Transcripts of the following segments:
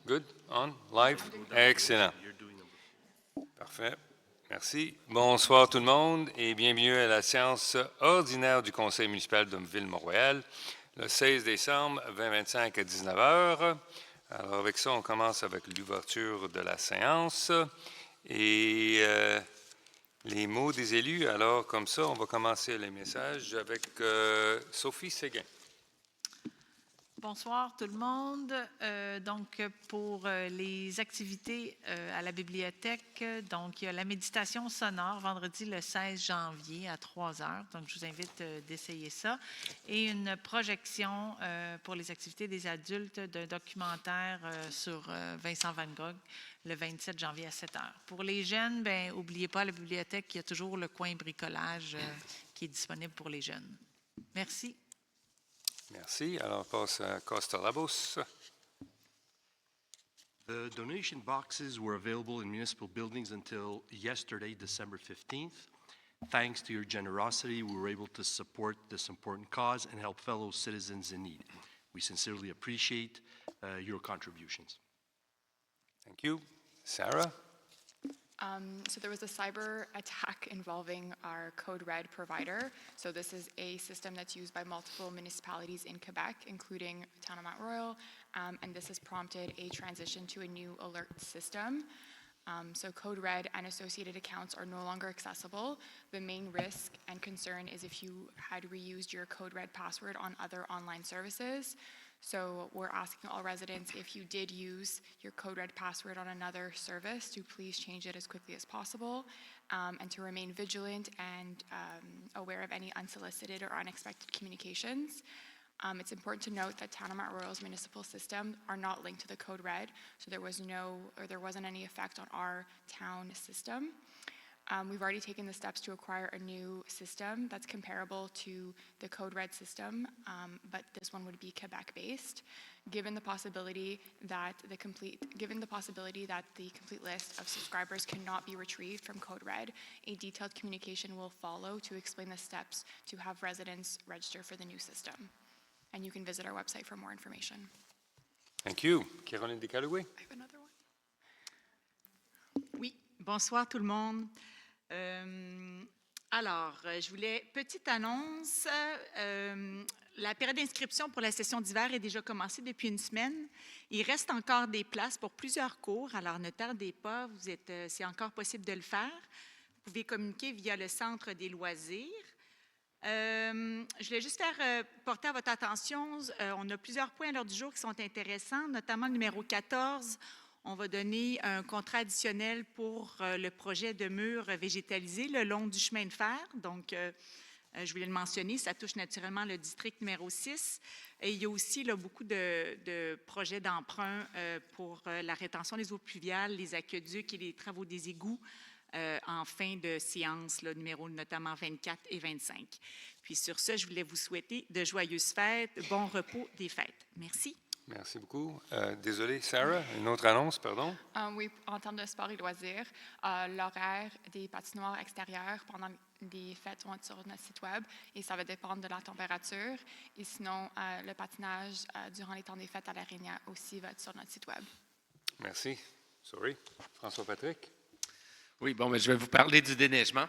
Good? On? Live? Excellent. Parfait. Merci. Bonsoir tout le monde et bienvenue à la séance ordinaire du Conseil municipal de Ville-Mont-Royal, le 16 décembre 2025 à 19 h. Alors avec ça, on commence avec l'ouverture de la séance et les mots des élus. Alors comme ça, on va commencer les messages avec Sophie Séguin. Bonsoir tout le monde. Donc, pour les activités à la bibliothèque, donc il y a la méditation sonore vendredi le 16 janvier à 3 heures. Donc, je vous invite d'essayer ça. Et une projection pour les activités des adultes d'un documentaire sur Vincent Van Gogh le 27 janvier à 7 heures. Pour les jeunes, bien, n'oubliez pas à la bibliothèque, il y a toujours le coin bricolage qui est disponible pour les jeunes. Merci. Merci. Alors, on passe à Costa Labos. The donation boxes were available in municipal buildings until yesterday, December 15th. Thanks to your generosity, we were able to support this important cause and help fellow citizens in need. We sincerely appreciate your contributions. Thank you. Sarah? So there was a cyber attack involving our Code Red provider. So this is a system that's used by multiple municipalities in Quebec, including Town of Mount Royal, and this has prompted a transition to a new alert system. So Code Red and associated accounts are no longer accessible. The main risk and concern is if you had reused your Code Red password on other online services. So we're asking all residents, if you did use your Code Red password on another service, to please change it as quickly as possible and to remain vigilant and aware of any unsolicited or unexpected communications. It's important to note that Town of Mount Royal's municipal system are not linked to the Code Red, so there wasn't any effect on our town system. We've already taken the steps to acquire a new system that's comparable to the Code Red system, but this one would be Quebec-based. Given the possibility that the complete list of subscribers cannot be retrieved from Code Red, a detailed communication will follow to explain the steps to have residents register for the new system. And you can visit our website for more information. Thank you. Caroline Descalouet? I have another one. Oui, bonsoir tout le monde. Alors, je voulais, petite annonce, la période d'inscription pour la session d'hiver est déjà commencée depuis une semaine. Il reste encore des places pour plusieurs cours, alors ne tardez pas, c'est encore possible de le faire. Vous pouvez communiquer via le Centre des loisirs. Je voulais juste faire porter à votre attention, on a plusieurs points à l'ordre du jour qui sont intéressants, notamment le numéro 14. On va donner un contrat additionnel pour le projet de mur végétalisé le long du chemin de fer. Donc, je voulais le mentionner, ça touche naturellement le district numéro 6. Et il y a aussi là, beaucoup de projets d'emprunt pour la rétention des eaux pluviales, les aqueducs et les travaux des égouts en fin de séance, là, numéro notamment 24 et 25. Puis sur ce, je voulais vous souhaiter de joyeuses fêtes, bon repos des fêtes. Merci. Merci beaucoup. Désolé, Sarah, une autre annonce, pardon? Oui, en termes de sport et loisirs, l'horaire des patinoires extérieures pendant les fêtes vont être sur notre site web et ça va dépendre de la température. Et sinon, le patinage durant les temps des fêtes à l'Arena aussi va être sur notre site web. Merci. Sorry. François-Patrick? Oui, bon, mais je vais vous parler du déneigement.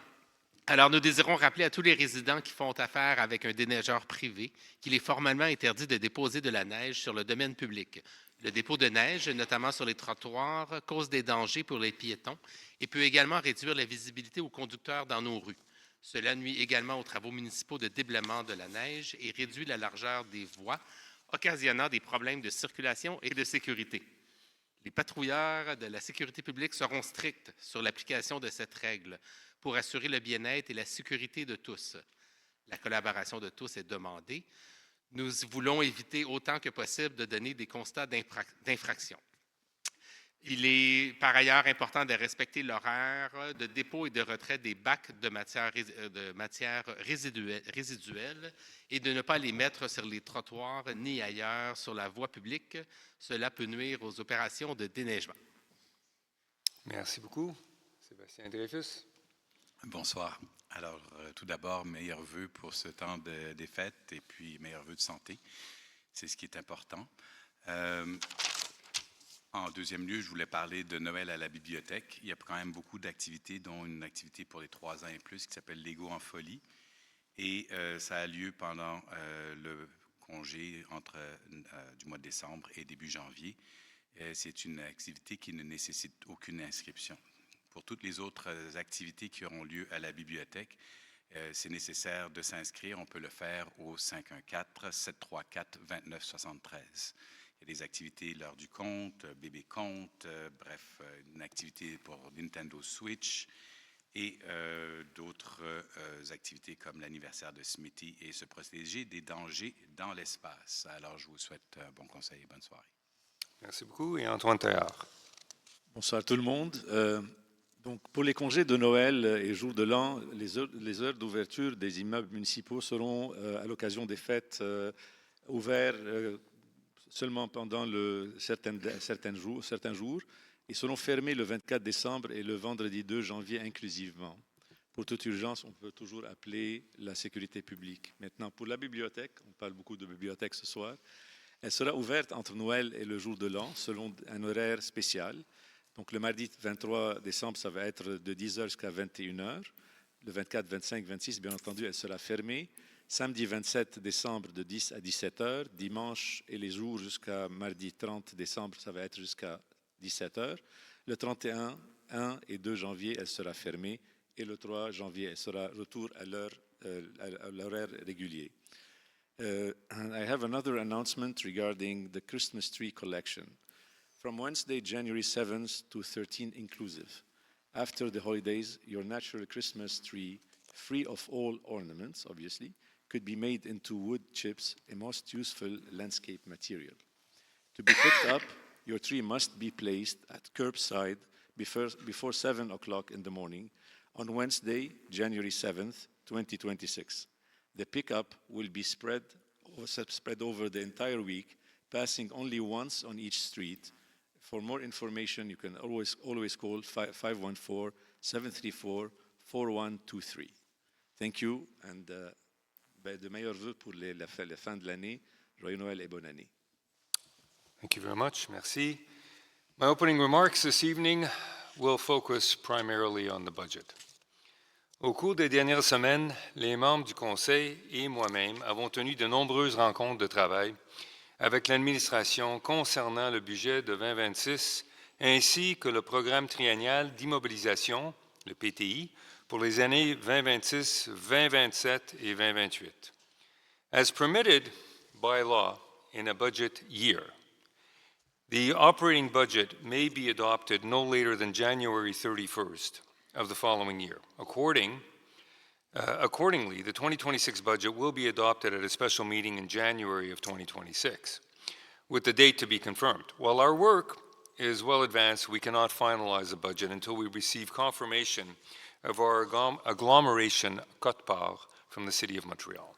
Alors, nous désirons rappeler à tous les résidents qui font affaire avec un déneigeur privé qu'il est formellement interdit de déposer de la neige sur le domaine public. Le dépôt de neige, notamment sur les trottoirs, cause des dangers pour les piétons et peut également réduire la visibilité aux conducteurs dans nos rues. Cela nuit également aux travaux municipaux de déblaiement de la neige et réduit la largeur des voies, occasionnant des problèmes de circulation et de sécurité. Les patrouilleurs de la sécurité publique seront stricts sur l'application de cette règle pour assurer le bien-être et la sécurité de tous. La collaboration de tous est demandée. Nous voulons éviter autant que possible de donner des constats d'infraction. Il est par ailleurs important de respecter l'horaire de dépôt et de retrait des bacs de matières résiduelles et de ne pas les mettre sur les trottoirs ni ailleurs sur la voie publique. Cela peut nuire aux opérations de déneigement. Merci beaucoup. Sébastien Dreyfus. Bonsoir. Alors, tout d'abord, meilleurs vœux pour ce temps des fêtes et puis meilleurs vœux de santé. C'est ce qui est important. En deuxième lieu, je voulais parler de Noël à la bibliothèque. Il y a quand même beaucoup d'activités, dont une activité pour les 3 ans et plus qui s'appelle Lego en folie. Et ça a lieu pendant le congé du mois de décembre et début janvier. C'est une activité qui ne nécessite aucune inscription. Pour toutes les autres activités qui auront lieu à la bibliothèque, c'est nécessaire de s'inscrire. On peut le faire au 514-734-2973. Il y a des activités l'heure du conte, bébé conte, bref, une activité pour Nintendo Switch et d'autres activités comme l'anniversaire de Smithy et se protéger des dangers dans l'espace. Alors, je vous souhaite un bon conseil et bonne soirée. Merci beaucoup. Et Antoine Théard. Bonsoir tout le monde. Donc, pour les congés de Noël et jour de l'an, les heures d'ouverture des immeubles municipaux seront, à l'occasion des fêtes, ouverts seulement pendant certains jours et seront fermés le 24 décembre et le vendredi 2 janvier inclusivement. Pour toute urgence, on peut toujours appeler la sécurité publique. Maintenant, pour la bibliothèque, on parle beaucoup de bibliothèque ce soir, elle sera ouverte entre Noël et le jour de l'an selon un horaire spécial. Donc, le mardi 23 décembre, ça va être de 10h jusqu'à 21h. Le 24, 25, 26, bien entendu, elle sera fermée. Samedi 27 décembre de 10 à 17h. Dimanche et les jours jusqu'à mardi 30 décembre, ça va être jusqu'à 17h. Le 31, 1 et 2 janvier, elle sera fermée. Et le 3 janvier, elle sera retour à l'horaire régulier. I have another announcement regarding the Christmas tree collection. From Wednesday, January 7th to 13th inclusive. After the holidays, your natural Christmas tree, free of all ornaments, obviously, could be made into wood chips, a most useful landscape material. To be picked up, your tree must be placed at curbside before 7 o'clock in the morning on Wednesday, January 7th, 2026. The pickup will be spread over the entire week, passing only once on each street. For more information, you can always call 514-734-4123. Thank you, and de meilleurs vœux pour la fin de l'année. Joyeux Noël et bonne année. Thank you very much. Merci. My opening remarks this evening will focus primarily on the budget. Au cours des dernières semaines, les membres du Conseil et moi-même avons tenu de nombreuses rencontres de travail avec l'administration concernant le budget de 2026 ainsi que le programme triennal d'immobilisation, le PTI, pour les années 2026, 2027 et 2028. As permitted by law in a budget year, the operating budget may be adopted no later than January 31st of the following year. Accordingly, the 2026 budget will be adopted at a special meeting in January of 2026, with the date to be confirmed. While our work is well advanced, we cannot finalize the budget until we receive confirmation of our agglomeration quote-part from the City of Montreal.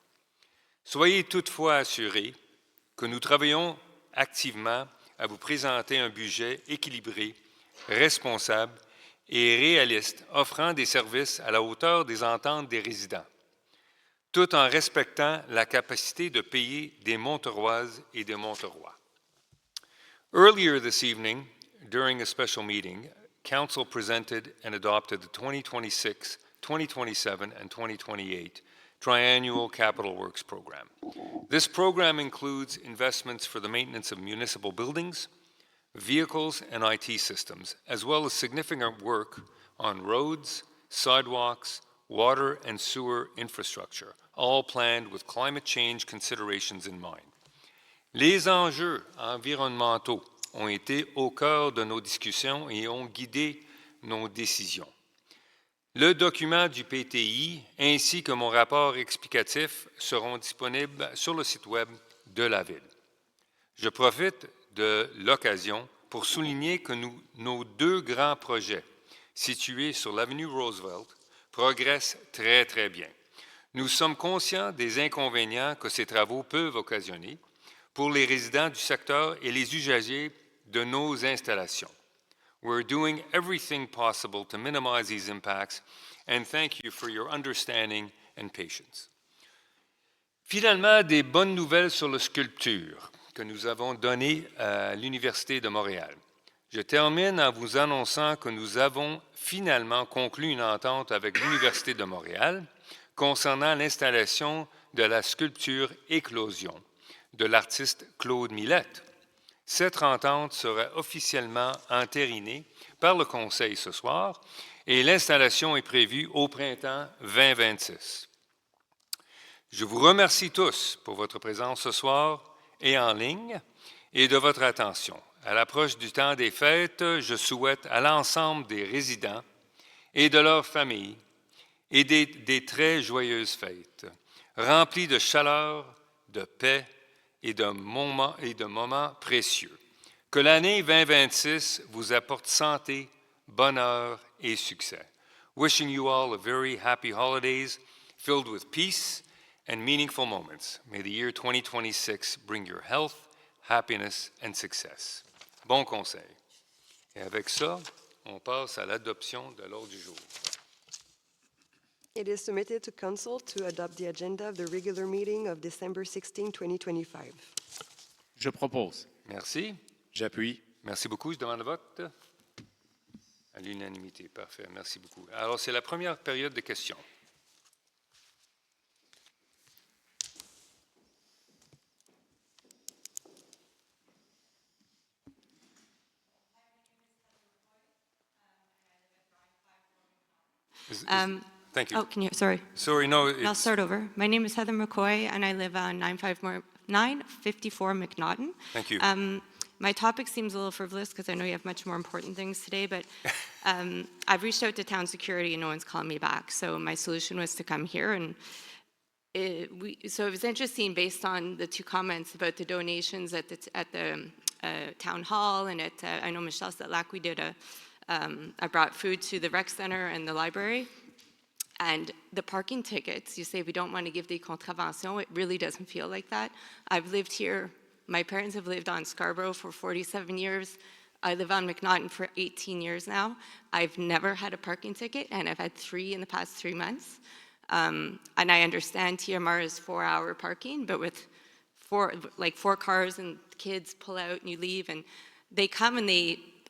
Soyez toutefois assurés que nous travaillons activement à vous présenter un budget équilibré, responsable et réaliste, offrant des services à la hauteur des ententes des résidents, tout en respectant la capacité de payer des Monteroises et des Monterois. Earlier this evening, during a special meeting, Council presented and adopted the 2026, 2027, and 2028 Triannual Capital Works Program. This program includes investments for the maintenance of municipal buildings, vehicles, and IT systems, as well as significant work on roads, sidewalks, water, and sewer infrastructure, all planned with climate change considerations in mind. Les enjeux environnementaux ont été au cœur de nos discussions et ont guidé nos décisions. Le document du PTI ainsi que mon rapport explicatif seront disponibles sur le site Web de la Ville. Je profite de l'occasion pour souligner que nos deux grands projets situés sur l'avenue Roosevelt progressent très, très bien. Nous sommes conscients des inconvénients que ces travaux peuvent occasionner pour les résidents du secteur et les usagers de nos installations. We're doing everything possible to minimize these impacts, and thank you for your understanding and patience. Finalement, des bonnes nouvelles sur la sculpture que nous avons donnée à l'Université de Montréal. Je termine en vous annonçant que nous avons finalement conclu une entente avec l'Université de Montréal concernant l'installation de la sculpture Éclosion de l'artiste Claude Millette. Cette entente sera officiellement entérinée par le Conseil ce soir et l'installation est prévue au printemps 2026. Je vous remercie tous pour votre présence ce soir et en ligne et de votre attention. À l'approche du temps des fêtes, je souhaite à l'ensemble des résidents et de leurs familles et des très joyeuses fêtes, remplies de chaleur, de paix et de moments précieux. Que l'année 2026 vous apporte santé, bonheur et succès. Wishing you all a very happy holidays filled with peace and meaningful moments. May the year 2026 bring your health, happiness and success. Bon conseil. Et avec ça, on passe à l'adoption de l'ordre du jour. It is submitted to Council to adopt the agenda of the regular meeting of December 16, 2025. Je propose. Merci. J'appuie. Merci beaucoup. Je demande le vote. À l'unanimité. Parfait. Merci beaucoup. Alors, c'est la première période de questions. Thank you. Oh, can you, sorry. Sorry, no. I'll start over. My name is Heather McCoy, and I live on 954 McNaughton. Thank you. My topic seems a little frivolous because I know you have much more important things today, but I've reached out to town security and no one's calling me back. So my solution was to come here, and so it was interesting based on the two comments about the donations at the town hall and at I know Michelle Setlack, we did I brought food to the rec center and the library. And the parking tickets, you say we don't want to give the contravention, it really doesn't feel like that. I've lived here, my parents have lived on Scarborough for 47 years. I live on McNaughton for 18 years now. I've never had a parking ticket, and I've had 3 in the past 3 months. And I understand TMR is 4-hour parking, but with 4 cars and kids pull out and you leave, and they come and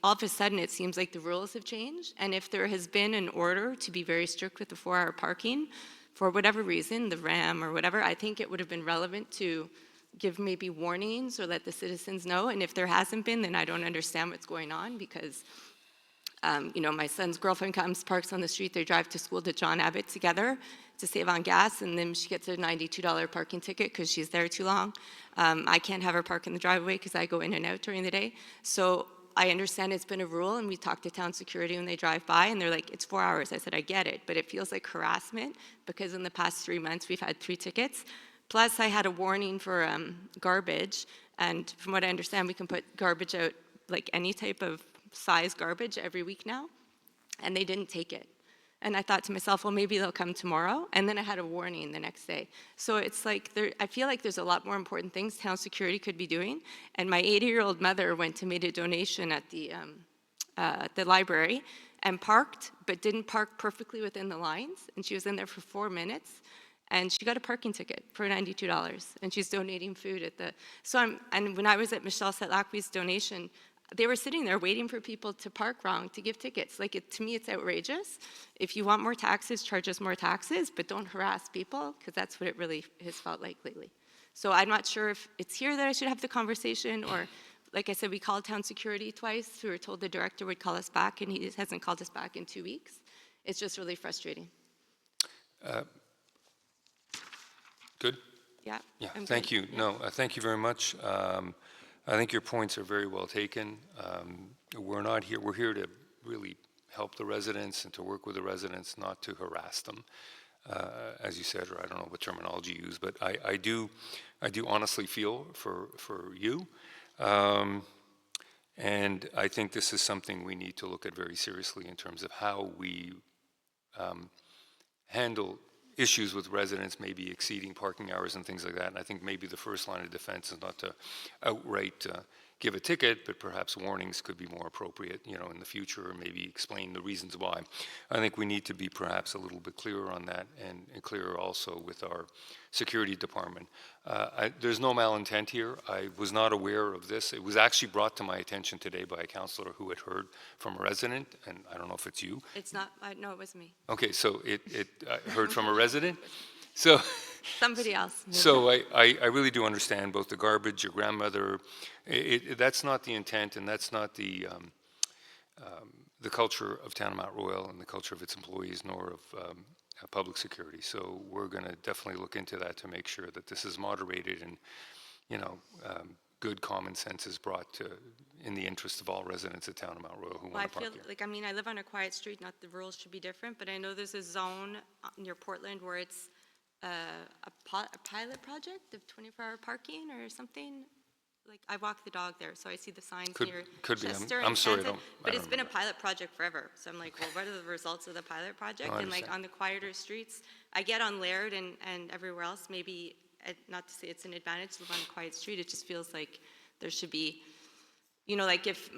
all of a sudden, it seems like the rules have changed. And if there has been an order to be very strict with the 4-hour parking, for whatever reason, the RAM or whatever, I think it would have been relevant to give maybe warnings or let the citizens know. And if there hasn't been, then I don't understand what's going on because, my son's girlfriend comes, parks on the street, they drive to school to John Abbott together to save on gas, and then she gets a $92 parking ticket because she's there too long. I can't have her park in the driveway because I go in and out during the day. So I understand it's been a rule, and we talk to town security when they drive by, and they're like, it's 4 hours. I said, I get it, but it feels like harassment because in the past 3 months, we've had 3 tickets. Plus, I had a warning for garbage, and from what I understand, we can put garbage out, like any type of size garbage every week now, and they didn't take it. And I thought to myself, well, maybe they'll come tomorrow. And then I had a warning the next day. So it's like, I feel like there's a lot more important things town security could be doing. And my 80-year-old mother went and made a donation at the library and parked, but didn't park perfectly within the lines. And she was in there for 4 minutes. And she got a parking ticket for $92. And she's donating food at the, and when I was at Michelle Setlacqui's donation, they were sitting there waiting for people to park wrong to give tickets. To me, it's outrageous. If you want more taxes, charge us more taxes, but don't harass people, because that's what it really has felt like lately. So I'm not sure if it's here that I should have the conversation, or, like I said, we called town security twice. We were told the director would call us back, and he hasn't called us back in 2 weeks. It's just really frustrating. Good? Yeah. Yeah, I'm thank good. you. No, thank you very much. I think your points are very well taken. We're not here, we're here to really help the residents and to work with the residents, not to harass them, as you said, or I don't know what terminology you use, but I do honestly feel for you. And I think this is something we need to look at very seriously in terms of how we handle issues with residents maybe exceeding parking hours and things like that. And I think maybe the first line of defense is not to outright give a ticket, but perhaps warnings could be more appropriate, you know, in the future, or maybe explain the reasons why. I think we need to be perhaps a little bit clearer on that, and clearer also with our security department. There's no malintent here. I was not aware of this. It was actually brought to my attention today by a councillor who had heard from a resident, and I don't know if it's you. It's not, no, it was me. Okay, so I heard from a resident. So Somebody else. so I really do understand both the garbage, your grandmother. That's not the intent, and that's not the culture of Town of Mount Royal and the culture of its employees, nor of public security. So we're going to definitely look into that to make sure that this is moderated and, you know, good common sense is brought to in the interest of all residents of Town of Mount Royal who Well, want I to park feel here. like, I mean, I live on a quiet street, not the rules should be different, but I know there's a zone near Portland where it's a pilot project of 24-hour parking or something. Like, I walk the dog there, so I see the signs Could near be. Chester I'm and sorry, Santa, I but don't it's been a remember. pilot project forever. So I'm like, well, what are the results of the pilot project? I And like understand. on the quieter streets, I get on Laird and everywhere else, maybe, not to say it's an advantage to live on a quiet street, it just feels like there should be, you know, like if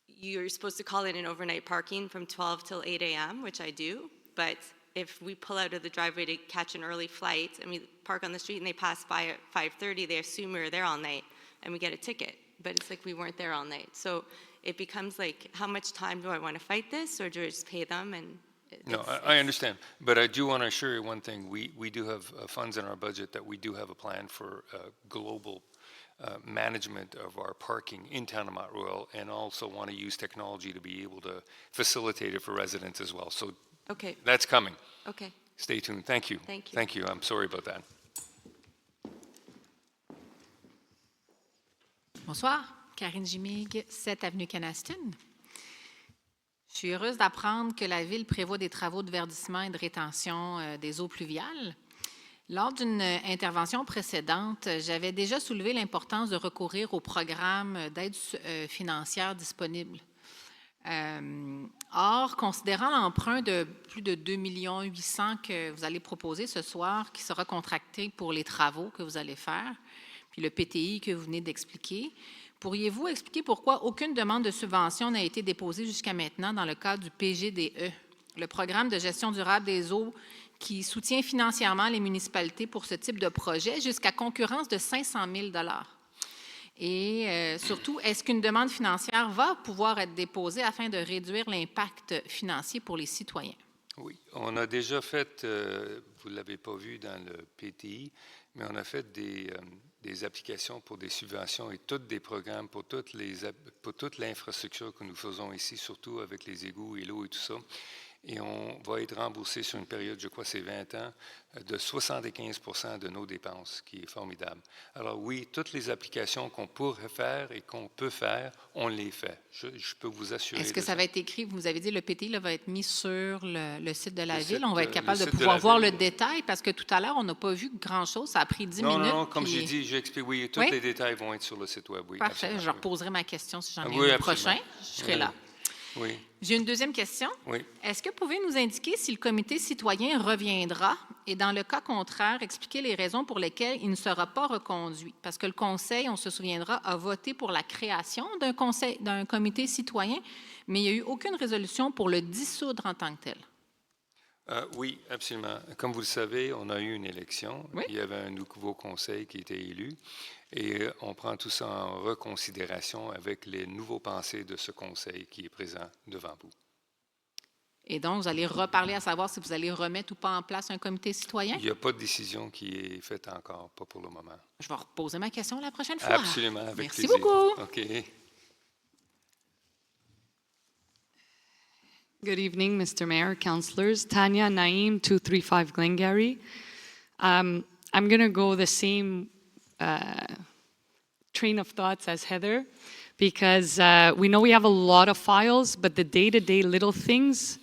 you're supposed to call in an overnight parking from 12 till 8 a.m., which I do, but if we pull out of the driveway to catch an early flight and we park on the street and they pass by at 5:30, they assume we were there all night and we get a ticket. But it's like we weren't there all night. So it becomes like, how much time do I want to fight this, or do I just pay them? And No, I understand, but I do want to assure you one thing. We do have funds in our budget that we do have a plan for global management of our parking in Town of Mount Royal, and also want to use technology to be able to facilitate it for residents as well. So Okay, that's coming. okay. Stay tuned. Thank you. Thank you. Thank you. I'm sorry about that. Bonsoir, Karine Gimig, 7 Avenue Canaston. Je suis heureuse d'apprendre que la Ville prévoit des travaux de verdissement et de rétention des eaux pluviales. Lors d'une intervention précédente, j'avais déjà soulevé l'importance de recourir au programme d'aide financière disponible. Or, considérant l'emprunt de plus de 2,8 millions que vous allez proposer ce soir, qui sera contracté pour les travaux que vous allez faire, puis le PTI que vous venez d'expliquer, pourriez-vous expliquer pourquoi aucune demande de subvention n'a été déposée jusqu'à maintenant dans le cadre du PGDE, le programme de gestion durable des eaux qui soutient financièrement les municipalités pour ce type de projet jusqu'à concurrence de 500 000 $? Et surtout, est-ce qu'une demande financière va pouvoir être déposée afin de réduire l'impact financier pour les citoyens? Oui, on a déjà fait, vous ne l'avez pas vu dans le PTI, mais on a fait des applications pour des subventions et tous des programmes pour toute l'infrastructure que nous faisons ici, surtout avec les égouts et l'eau et tout ça. Et on va être remboursé sur une période, je crois c'est 20 ans, de 75% de nos dépenses, qui est formidable. Alors oui, toutes les applications qu'on pourrait faire et qu'on peut faire, on les fait. Je peux vous assurer. Est-ce que ça va être écrit, vous avez dit le PTI là, va être mis sur le site de la Ville, site, on va être capable le de site de pouvoir la voir Ville. le détail, parce que tout à l'heure, on n'a pas vu grand-chose, ça a pris 10 minutes. Non, comme puis- j'ai dit, j'explique, oui, tous Oui? les détails vont être sur le site web, oui. Parfait, absolument, je reposerai ma question si j'en ai Oui, une absolument. prochain, je serai Oui. là. Oui, J'ai une deuxième question. oui. Est-ce que vous pouvez nous indiquer si le comité citoyen reviendra et, dans le cas contraire, expliquer les raisons pour lesquelles il ne sera pas reconduit? Parce que le Conseil, on se souviendra, a voté pour la création d'un comité citoyen, mais il n'y a eu aucune résolution pour le dissoudre en tant que tel. Oui, absolument. Comme vous le savez, on a eu une élection. Oui. Il y avait un nouveau conseil qui était élu. Et on prend tout ça en reconsidération avec les nouveaux pensées de ce conseil qui est présent devant vous. Et donc, vous allez reparler à savoir si vous allez remettre ou pas en place un comité citoyen? Il n'y a pas de décision qui est faite encore, pas pour le moment. Je vais reposer ma question la prochaine fois. Absolument, avec Merci plaisir. beaucoup. OK. Good evening, Mr. Mayor, councilors. Tanya Naeem, 235 Glengarry. I'm going to go the same train of thoughts as Heather, because we know we have a lot of files, but the day-to-day little things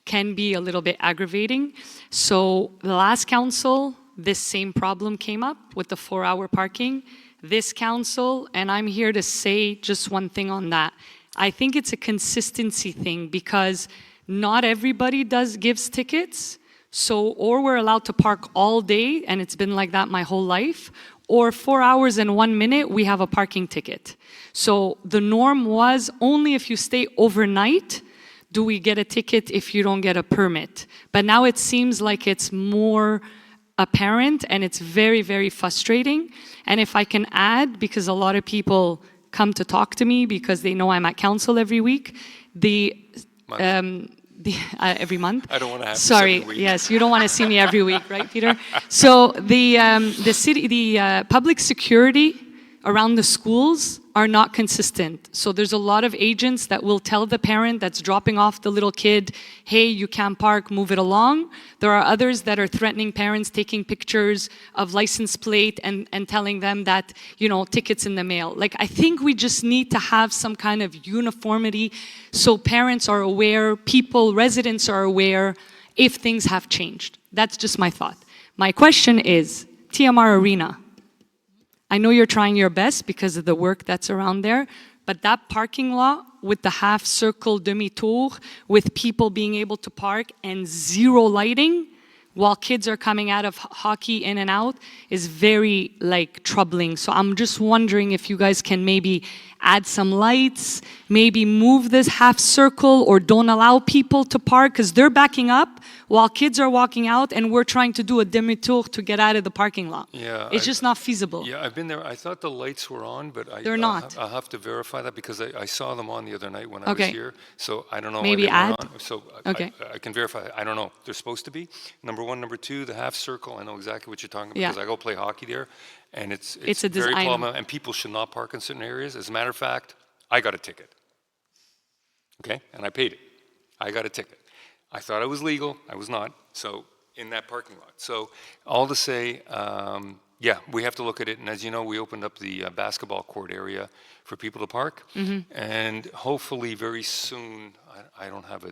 can be a little bit aggravating. So the last council, this same problem came up with the 4-hour parking. This council, and I'm here to say just one thing on that. I think it's a consistency thing, because not everybody gives tickets. So, or we're allowed to park all day, and it's been like that my whole life, or 4 hours and 1 minute, we have a parking ticket. So the norm was only if you stay overnight, do we get a ticket if you don't get a permit. But now it seems like it's more apparent, and it's very, very frustrating. And if I can add, because a lot of people come to talk to me because they know I'm at council every week, every month. I don't want to have Sorry, this every week. yes, you don't want to see me every week, right, Peter? So the public security around the schools are not consistent. So there's a lot of agents that will tell the parent that's dropping off the little kid, hey, you can't park, move it along. There are others that are threatening parents, taking pictures of license plate and telling them that, tickets in the mail. Like, I think we just need to have some kind of uniformity so parents are aware, residents are aware if things have changed. That's just my thought. My question is, TMR Arena, I know you're trying your best because of the work that's around there, but that parking lot with the half circle demi-tour, with people being able to park and zero lighting while kids are coming out of hockey in and out is very troubling. So I'm just wondering if you guys can maybe add some lights, maybe move this half circle or don't allow people to park because they're backing up while kids are walking out and we're trying to do a demi-tour to get out of the parking lot. Yeah, it's just not feasible. Yeah, I've been there. I thought the lights were on, but They're not. I'll have to verify that because I saw them on the other night when I was here. So I don't know. Maybe why they add? weren't on. So Okay. I can verify. I don't know. They're supposed to be. Number one. Number two, the half circle. I know exactly what you're talking about because I go play hockey there, and it's a very design. problematic. And people should not park in certain areas. As a matter of fact, I got a ticket. Okay, and I paid it. I got a ticket. I thought it was legal. I was not. So in that parking lot. So all to say, yeah, we have to look at it. And as you know, we opened up the basketball court area for people to park. And hopefully very soon, I don't have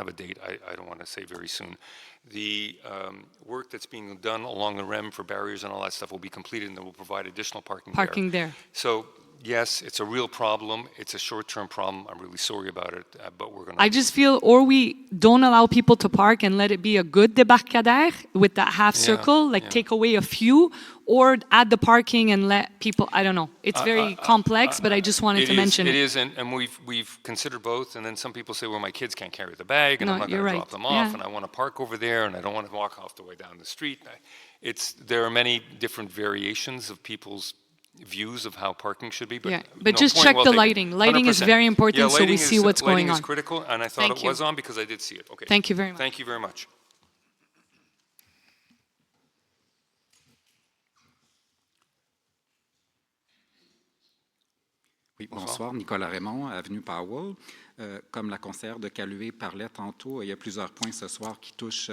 a date. I don't want to say very soon. The work that's being done along the REM for barriers and all that stuff will be completed, and they will provide additional parking there. So yes, it's a real problem. It's a short-term problem. I'm really sorry about it, but we're going to... I just feel, or we don't allow people to park and let it be a good débarcadère with that half circle, take away a few, or add the parking and let people, I don't know. It's very complex, but I just wanted to mention it. It is, and we've considered both, and then some people say, well, my kids can't carry the bag, and I'm not going to drop them off, and I want to park over there, and I don't want to walk off the way down the street. There are many different variations of people's views of how parking should be, but just check the lighting. Lighting is very important, so we see what's going on. Lighting is critical, and I thought it was on because I did see it. Okay. Thank you very much. Thank you very much. Oui, bonsoir, Nicolas Raymond, Avenue Powell. Comme la conseillère de Caluet parlait tantôt, il y a plusieurs points ce soir qui touchent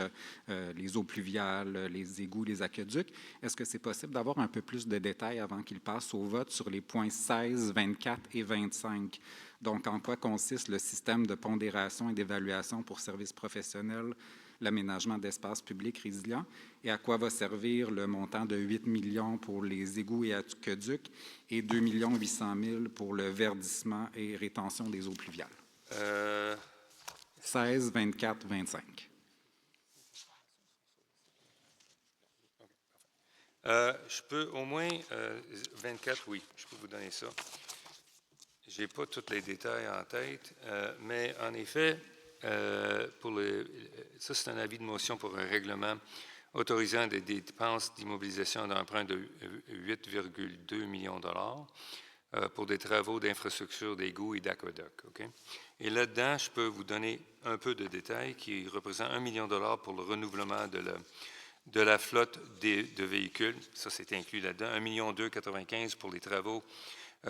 les eaux pluviales, les égouts, les aqueducs. Est-ce que c'est possible d'avoir un peu plus de détails avant qu'il passe au vote sur les points 16, 24 et 25? Donc, en quoi consiste le système de pondération et d'évaluation pour services professionnels, l'aménagement d'espaces publics résilients, et à quoi va servir le montant de 8 millions pour les égouts et aqueducs et 2 800 000 pour le verdissement et rétention des eaux pluviales? 16, 24, 25. Je peux au moins 24, oui, je peux vous donner ça. Je n'ai pas tous les détails en tête, mais en effet, ça c'est un avis de motion pour un règlement autorisant des dépenses d'immobilisation d'emprunt de 8,2 millions de dollars pour des travaux d'infrastructure d'égouts et d'aqueducs. Okay? Et là-dedans, je peux vous donner un peu de détails qui représentent 1 million de dollars pour le renouvellement de la flotte de véhicules. Ça, c'est inclus là-dedans. 1,2 million 95 pour les travaux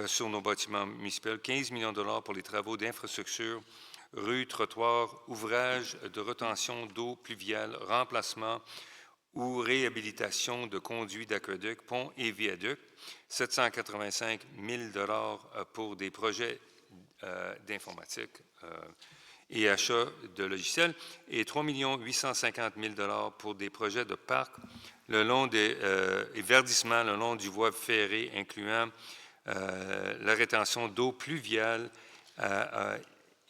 sur nos bâtiments municipaux. 15 millions de dollars pour les travaux d'infrastructure, rues, trottoirs, ouvrages de retention d'eau pluviale, remplacement ou réhabilitation de conduits d'aqueducs, ponts et viaducs. 785 000 $ pour des projets d'informatique et achat de logiciels, et 3 850 000 $ pour des projets de parcs le long et verdissement le long du voie ferrée, incluant la rétention d'eau pluviale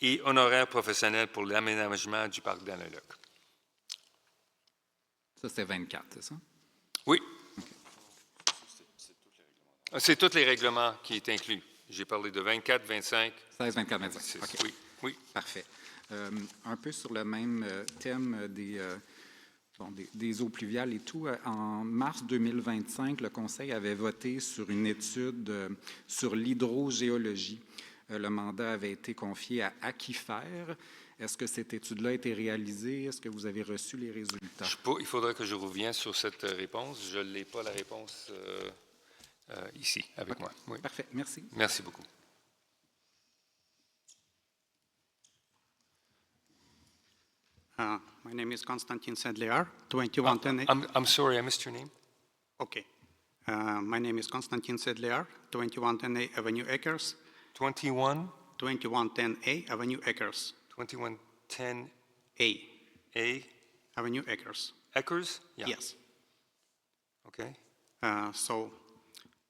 et honoraires professionnels pour l'aménagement du parc d'Analoc. Ça, c'est 24, c'est ça? Oui. C'est tous les règlements qui est inclus. J'ai parlé de 24, 25. 16, 24, 25. OK. Oui, oui. Parfait. Un peu sur le même thème des eaux pluviales et tout, en mars 2025, le Conseil avait voté sur une étude sur l'hydrogéologie. Le mandat avait été confié à Aquifer. Est-ce que cette étude-là a été réalisée? Est-ce que vous avez reçu les résultats? Il faudrait que je revienne sur cette réponse. Je n'ai pas la réponse ici avec moi. Oui. Parfait. Merci. Merci beaucoup. My name is Konstantin Sedliar, 2110. I'm sorry, I missed your name. Okay. My name is Konstantin Sedliar, 2110A Avenue Acres. 2110A Avenue Acres. 2110 A Avenue Acres. Acres? Yeah. Yes. Okay.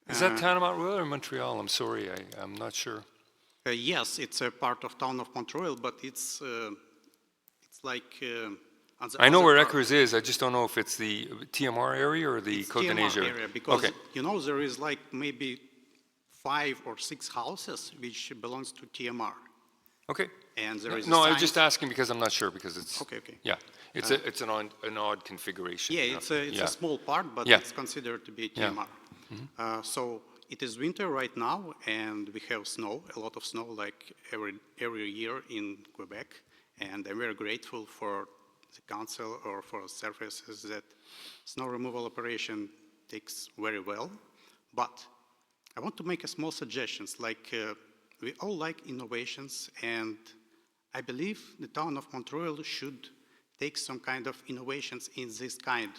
Is that Town of Mount Royal or Montreal? I'm sorry, I'm not sure. Yes, it's a part of Town of Montreal, but it's like. I know where Eckers is. I just don't know if it's the TMR area or the Côte-des-Neiges area. Because there is like maybe 5 or 6 houses which belongs to TMR. Okay. And there is no, I was just asking because I'm not sure because it's okay. Yeah, it's an odd configuration. Yeah, it's a small part, but it's considered to be TMR. Mm-hmm. So it is winter right now, and we have snow, a lot of snow, like every year in Quebec. And I'm very grateful for the council or for services that snow removal operation takes very well. But I want to make a small suggestions, like we all like innovations, and I believe the town of Montreal should take some kind of innovations in this kind.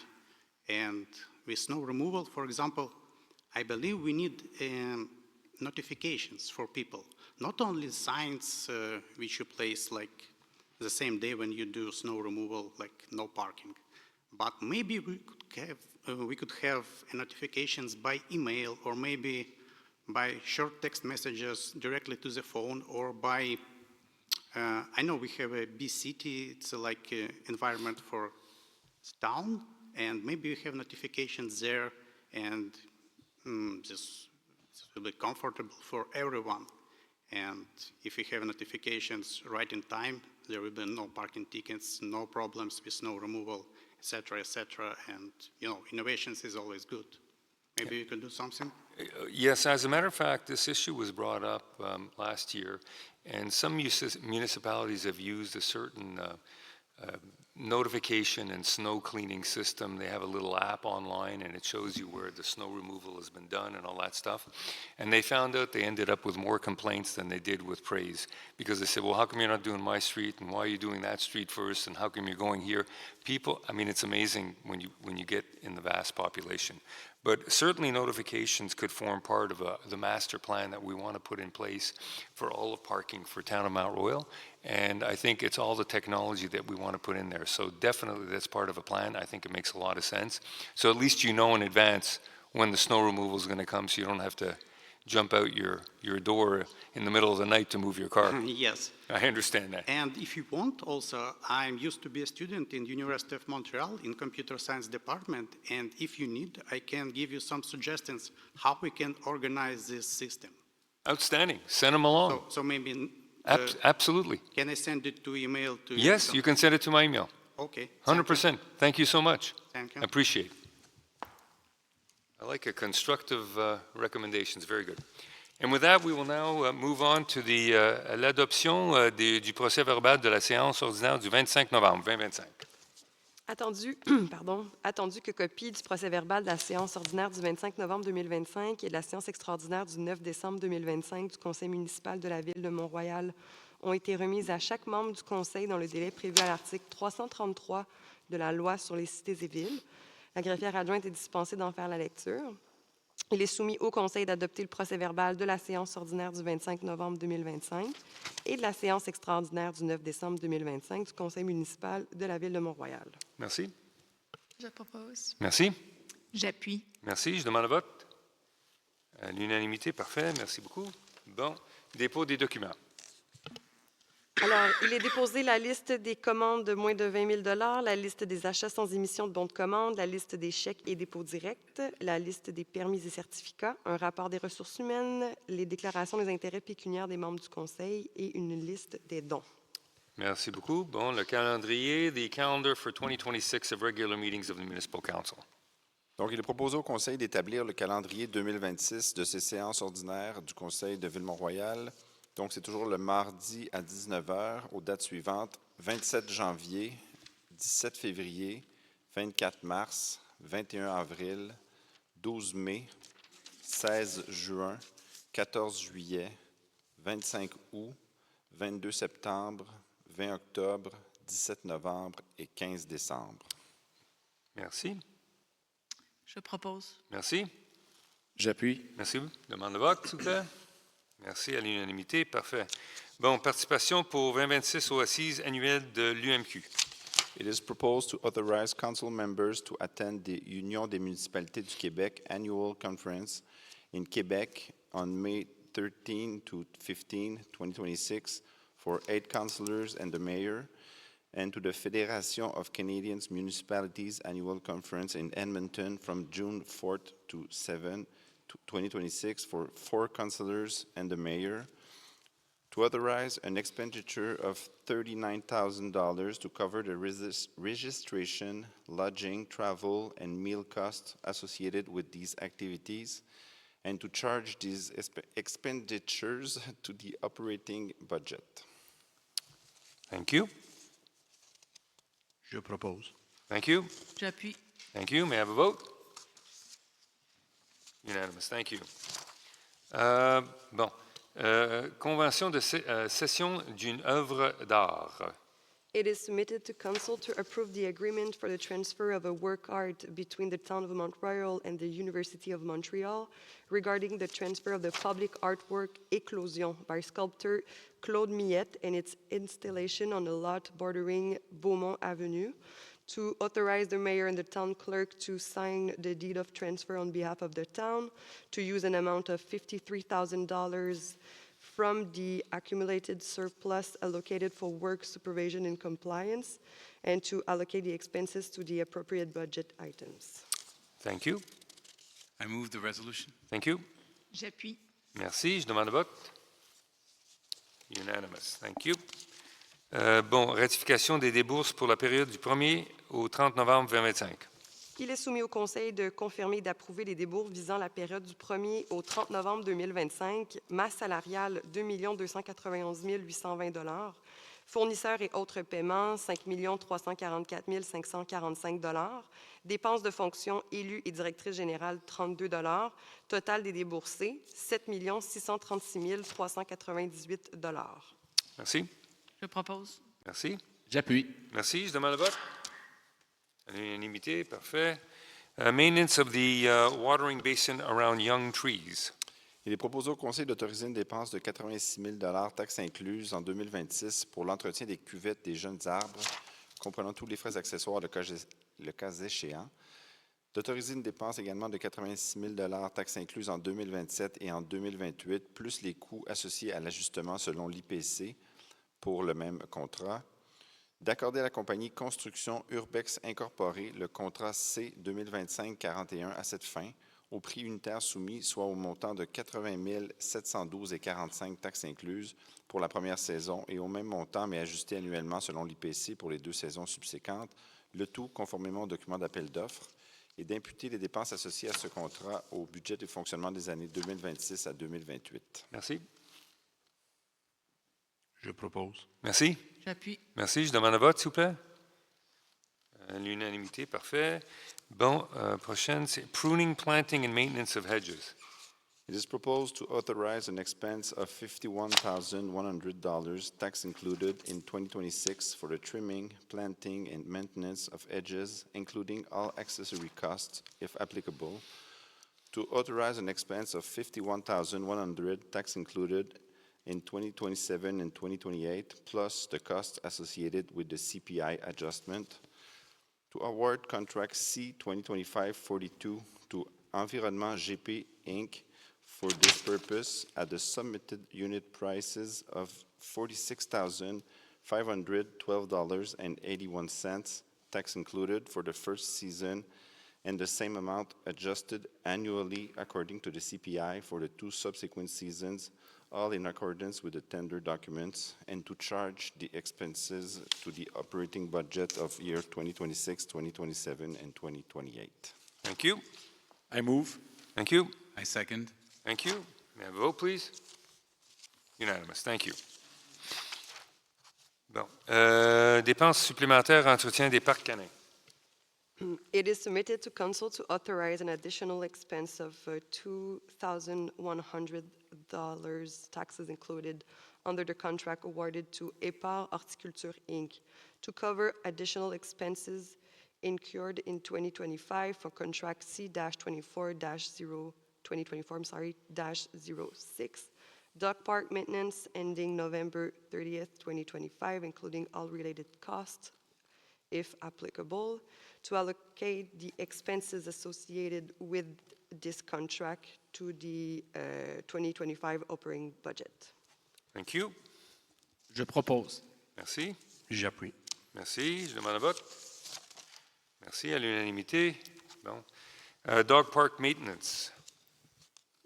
And with snow removal, for example, I believe we need notifications for people, not only signs which you place like the same day when you do snow removal, like no parking. But maybe we could have notifications by email or maybe by short text messages directly to the phone or by, I know we have a B-City, it's like environment for town, and maybe we have notifications there, and this will be comfortable for everyone. And if we have notifications right in time, there will be no parking tickets, no problems with snow removal, et cetera, and, innovations is always good. Maybe you could do something? Yes, as a matter of fact, this issue was brought up last year, and some municipalities have used a certain notification and snow cleaning system. They have a little app online, and it shows you where the snow removal has been done and all that stuff. And they found out they ended up with more complaints than they did with praise, because they said, well, how come you're not doing my street, and why are you doing that street first, and how come you're going here? People, I mean, it's amazing when you get in the vast population. But certainly notifications could form part of the master plan that we want to put in place for all of parking for Town of Mount Royal. And I think it's all the technology that we want to put in there. So definitely that's part of a plan. I think it makes a lot of sense. So at least you know in advance when the snow removal is going to come, so you don't have to jump out your door in the middle of the night to move your car. Yes. I understand that. And if you want also, I used to be a student in University of Montreal in computer science department, and if you need, I can give you some suggestions how we can organize this system. Outstanding. Send them along. So maybe... absolutely. Can I send it to email to you? Yes, you can send it to my email. Okay. 100%. Thank you so much. Thank you. I appreciate it. I like a constructive recommendations. Very good. And with that, we will now move on to l'adoption du procès verbal de la séance ordinaire du 25 novembre 2025. Attendu que copie du procès-verbal de la séance ordinaire du 25 novembre 2025 et de la séance extraordinaire du 9 décembre 2025 du Conseil municipal de la Ville de Mont-Royal ont été remises à chaque membre du Conseil dans le délai prévu à l'article 333 de la Loi sur les cités et villes. La greffière adjointe est dispensée d'en faire la lecture. Il est soumis au Conseil d'adopter le procès-verbal de la séance ordinaire du 25 novembre 2025 et de la séance extraordinaire du 9 décembre 2025 du Conseil municipal de la Ville de Mont-Royal. Merci. Je propose. Merci. J'appuie. Merci. Je demande le vote. À l'unanimité, parfait. Merci beaucoup. Bon, dépôt des documents. Alors, il est déposé la liste des commandes de moins de 20 000 la liste des achats sans émission de bons de commande, la liste des chèques et dépôts directs, la liste des permis et certificats, un rapport des ressources humaines, les déclarations des intérêts pécuniaires des membres du Conseil et une liste des dons. Merci beaucoup. Bon, le calendrier, the calendar for 2026 of regular meetings of the Municipal Council. Donc, il est proposé au Conseil d'établir le calendrier 2026 de ces séances ordinaires du Conseil de Ville-Mont-Royal. Donc, c'est toujours le mardi à 19 h aux dates suivantes: 27 janvier, 17 février, 24 mars, 21 avril, 12 mai, 16 juin, 14 juillet, 25 août, 22 septembre, 20 octobre, 17 novembre et 15 décembre. Merci. Je propose. Merci. J'appuie. Merci. Demande de vote, s'il vous plaît. Merci, à l'unanimité. Parfait. Bon, participation pour 2026 aux assises annuelles de l'UMQ. It is proposed to authorize council members to attend the Union des municipalités du Québec Annual Conference in Quebec on May 13 to 15, 2026 for 8 councillors and the mayor, and to the Federation of Canadian Municipalities Annual Conference in Edmonton from June 4th to 7, 2026 for 4 councillors and the mayor, to authorize an expenditure of $39,000 to cover the registration, lodging, travel, and meal costs associated with these activities, and to charge these expenditures to the operating budget. Thank you. Je propose. Thank you. J'appuie. Thank you. May I have a vote? Unanimous. Thank you. Bon. Convention de cession d'une œuvre d'art. It is submitted to Council to approve the agreement for the transfer of a work art between the Town of Mount Royal and the University of Montreal regarding the transfer of the public artwork Éclosion by sculptor Claude Millette and its installation on a lot bordering Beaumont Avenue, to authorize the mayor and the town clerk to sign the deed of transfer on behalf of the town, to use an amount of $53,000 from the accumulated surplus allocated for work supervision and compliance, and to allocate the expenses to the appropriate budget items. Thank you. I move the resolution. Thank you. J'appuie. Merci. Je demande le vote. Unanimous. Thank you. Bon, ratification des débourses pour la période du 1er au 30 novembre 2025. Il est soumis au Conseil de confirmer et d'approuver les débourses visant la période du 1er au 30 novembre 2025. Masse salariale, 2 291 820 $. Fournisseurs et autres paiements, 5 344 545 $. Dépenses de fonction, élus et directrice générale, 32 $. Total des déboursés, 7 636 398 $. Merci. Je propose. Merci. J'appuie. Merci. Je demande le vote. À l'unanimité, parfait. Maintenance of the watering basin around young trees. Il est proposé au Conseil d'autoriser une dépense de 86 000 taxes incluses en 2026 pour l'entretien des cuvettes des jeunes arbres, comprenant tous les frais accessoires le cas échéant. D'autoriser une dépense également de 86 000 taxes incluses en 2027 et en 2028, plus les coûts associés à l'ajustement selon l'IPC pour le même contrat. D'accorder à la compagnie Construction Urbex Incorporée le contrat C 2025-41 à cette fin, au prix unitaire soumis, soit au montant de 80 712,45 taxes incluses pour la première saison et au même montant, mais ajusté annuellement selon l'IPC pour les 2 saisons subséquentes, le tout conformément au document d'appel d'offres, et d'imputer les dépenses associées à ce contrat au budget de fonctionnement des années 2026 à 2028. Merci. Je propose. Merci. J'appuie. Merci. Je demande un vote, s'il vous plaît. L'unanimité, parfait. Bon, prochaine, c'est pruning, planting and maintenance of hedges. It is proposed to authorize an expense of $51,100, tax included, in 2026 for the trimming, planting, and maintenance of hedges, including all accessory costs, if applicable. To authorize an expense of $51,100, tax included, in 2027 and 2028, plus the costs associated with the CPI adjustment. To award contract C 2025-42 to Environnement GP Inc. for this purpose at the submitted unit prices of $46,512.81, tax included for the first season, and the same amount adjusted annually according to the CPI for the 2 subsequent seasons, all in accordance with the tender documents, and to charge the expenses to the operating budget of year 2026, 2027, and 2028. Thank you. I move. Thank you. I second. Thank you. May I have a vote, please? Unanimous. Thank you. Bon. Dépenses supplémentaires, entretien des parcs canins. It is submitted to council to authorize an additional expense of $2,100, taxes included, under the contract awarded to Épar Horticulture, Inc., to cover additional expenses incurred in 2025 for contract C-2024-06, dog park maintenance ending November 30th, 2025, including all related costs, if applicable, to allocate the expenses associated with this contract to the 2025 operating budget. Thank you. Je propose. Merci. J'appuie. Merci. Je demande un vote. Merci. À l'unanimité. Bon. Dog Park Maintenance.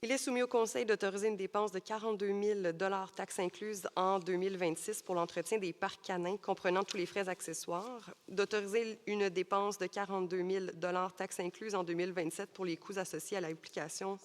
Il est soumis au Conseil d'autoriser une dépense de 42 000 $ taxes incluses en 2026 pour l'entretien des parcs canins comprenant tous les frais accessoires, d'autoriser une dépense de 42 000 $ taxes incluses en 2027 pour les coûts associés à l'application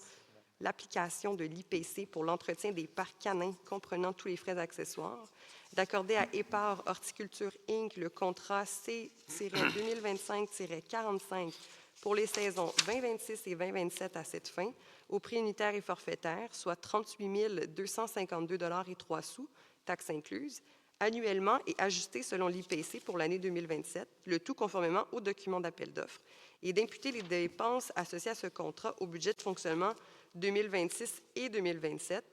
de l'IPC pour l'entretien des parcs canins comprenant tous les frais accessoires, d'accorder à Épar Horticulture, Inc. le contrat C-2025-45 pour les saisons 2026 et 2027 à cette fin, au prix unitaire et forfaitaire, soit 38 252,03 $, taxes incluses, annuellement et ajusté selon l'IPC pour l'année 2027, le tout conformément au document d'appel d'offres, et d'imputer les dépenses associées à ce contrat au budget de fonctionnement 2026 et 2027.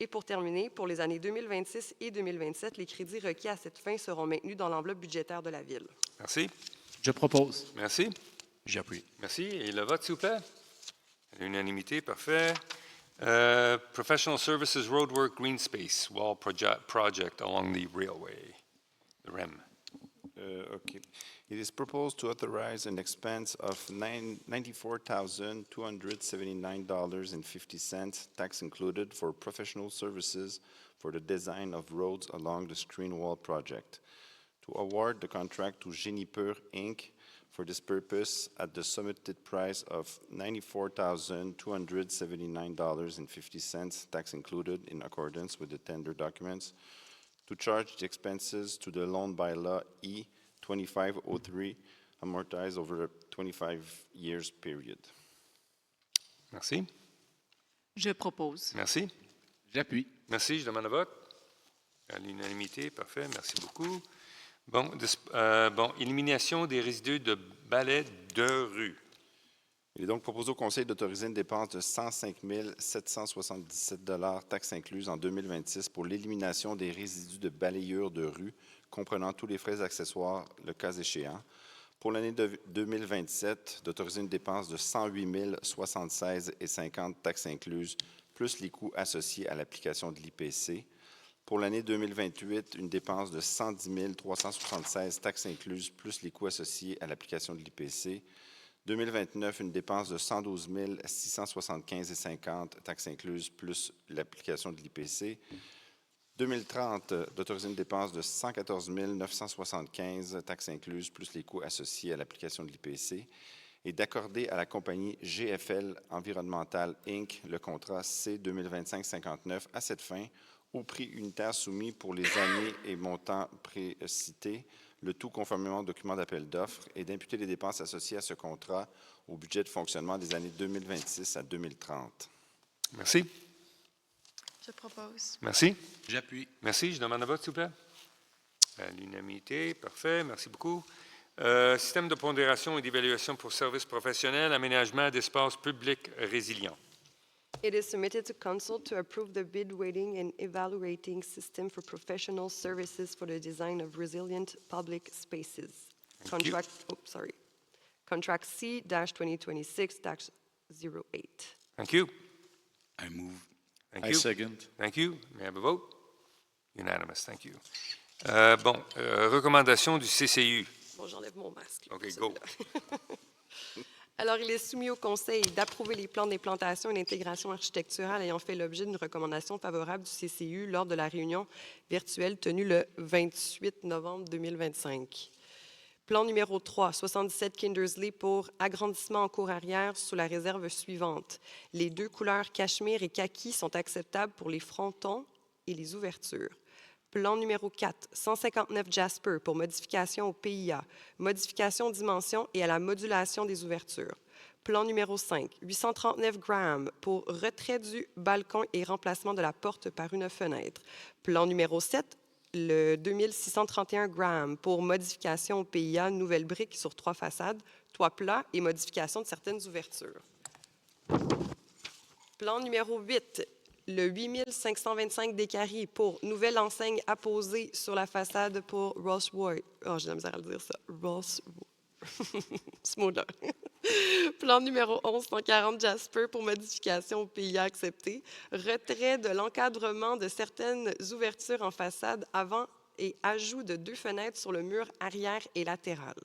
Et pour terminer, pour les années 2026 et 2027, les crédits requis à cette fin seront maintenus dans l'enveloppe budgétaire de la Ville. Merci. Je propose. Merci. J'appuie. Merci. Et le vote, s'il vous plaît? À l'unanimité, parfait. Professional Services Roadwork Green Space Wall Project along the railway, the REM. Okay. It is proposed to authorize an expense of $94,279.50, tax included, for professional services for the design of roads along the screen wall project, to award the contract to Génipur, Inc. for this purpose at the submitted price of $94,279.50, tax included, in accordance with the tender documents, to charge the expenses to the loan by law E-2503, amortized over a 25 years period. Merci. Je propose. Merci. J'appuie. Merci. Je demande un vote. À l'unanimité, parfait. Merci beaucoup. Bon, élimination des résidus de balais de rue. Il est donc proposé au Conseil d'autoriser une dépense de 105 777 $, taxes incluses, en 2026 pour l'élimination des résidus de balayure de rue, comprenant tous les frais accessoires, le cas échéant. Pour l'année 2027, d'autoriser une dépense de 108 076,50 $, taxes incluses, plus les coûts associés à l'application de l'IPC. Pour l'année 2028, une dépense de 110 376 taxes incluses, plus les coûts associés à l'application de l'IPC. 2029, une dépense de 112 675,50 taxes incluses, plus l'application de l'IPC. 2030, d'autoriser une dépense de 114 975 taxes incluses, plus les coûts associés à l'application de l'IPC. Et d'accorder à la compagnie GFL Environnemental, Inc. le contrat C-2025-59 à cette fin, au prix unitaire soumis pour les années et montants précités, le tout conformément au document d'appel d'offres, et d'imputer les dépenses associées à ce contrat au budget de fonctionnement des années 2026 à 2030. Merci. Je propose. Merci. J'appuie. Merci. Je demande un vote, s'il vous plaît. À l'unanimité, parfait. Merci beaucoup. Système de pondération et d'évaluation pour services professionnels, aménagement d'espaces publics résilients. It is submitted to council to approve the bid weighting and evaluating system for professional services for the design of resilient public spaces. Contract C-2026-08. Thank you. I move. Thank I you. second. Thank you. May I have a vote? Unanimous. Thank you. Recommandation du CCU. Bon, j'enlève mon masque. là, OK, pour go. celui-là. Alors, il est soumis au Conseil d'approuver les plans d'implantation et d'intégration architecturale ayant fait l'objet d'une recommandation favorable du CCU lors de la réunion virtuelle tenue le 28 novembre 2025. Plan numéro 3, 77 Kindersley pour agrandissement en cour arrière sous la réserve suivante. Les deux couleurs cachemire et kaki sont acceptables pour les frontons et les ouvertures. Plan numéro 4, 159 Jasper pour modification au PIA, modification aux dimensions et à la modulation des ouvertures. Plan numéro 5, 839 Graham pour retrait du balcon et remplacement de la porte par une fenêtre. Plan numéro 7, le 2631 Graham pour modification au PIA, nouvelle brique sur 3 façades, toit plat et modification de certaines ouvertures. Plan numéro 8, le 8525 Descaries pour nouvelle enseigne apposée sur la façade pour Rosewood. Oh, j'ai de la misère à le dire ça. Rosewood. Ce mot-là. Plan numéro 11, 140 Jasper pour modification au PIA accepté. Retrait de l'encadrement de certaines ouvertures en façade avant et ajout de 2 fenêtres sur le mur arrière et latéral.